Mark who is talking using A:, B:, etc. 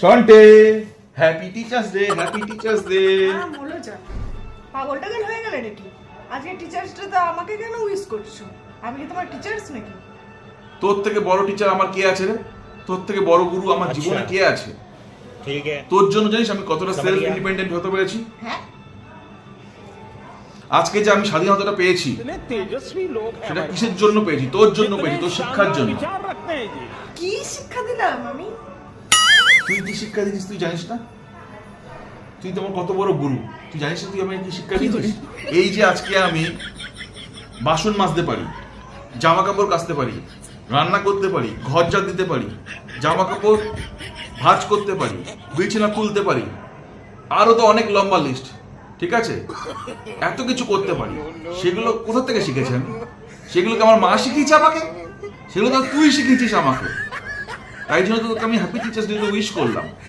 A: সন্টে, happy teachers day, happy teachers day.
B: বলো যা, পাগল টাগল হয়ে গেলে নাকি? আজকে টিচার্স ডে তো আমাকে কেন উইশ করছো? আমি কি তোমার টিচার্স নাকি?
A: তোর থেকে বড় টিচার আমার কে আছে রে? তোর থেকে বড় গুরু আমার জীবনে কে আছে?
C: ঠিক আছে,
A: তোর জন্য জানিস আমি কতটা সেলফ ইন্ডিপেন্ডেন্ট হতে পেরেছি।
B: হ্যাঁ,
A: আজকে যে আমি স্বাধীনতাটা পেয়েছি সেটা কিসের জন্য পেয়েছি? তোর জন্য পেয়েছি, তোর শিক্ষার জন্য।
B: কি শিক্ষা দিলাম আমি?
A: তুই কি শিক্ষা দিয়েছিস তুই জানিস না? তুই তো আমার কত বড় গুরু, তুই জানিস না তুই আমাকে কি শিক্ষা দিয়েছিস? এই যে আজকে আমি বাসন মাজতে পারি, জামা কাপড় কাচতে পারি, রান্না করতে পারি, ঘর ঝাড় দিতে পারি, জামা কাপড় ভাঁজ করতে পারি, বিছানা তুলতে পারি, আরো তো অনেক লম্বা লিস্ট, ঠিক আছে? এত কিছু করতে পারি, সেগুলো কোথা থেকে শিখেছি আমি? সেগুলোকে আমার মা শিখিয়েছে আমাকে, সেগুলো তো তুই শিখিয়েছিস আমাকে। তাই জন্য তো তোকে আমি হ্যাপি টিচার্স ডে উইশ করলাম।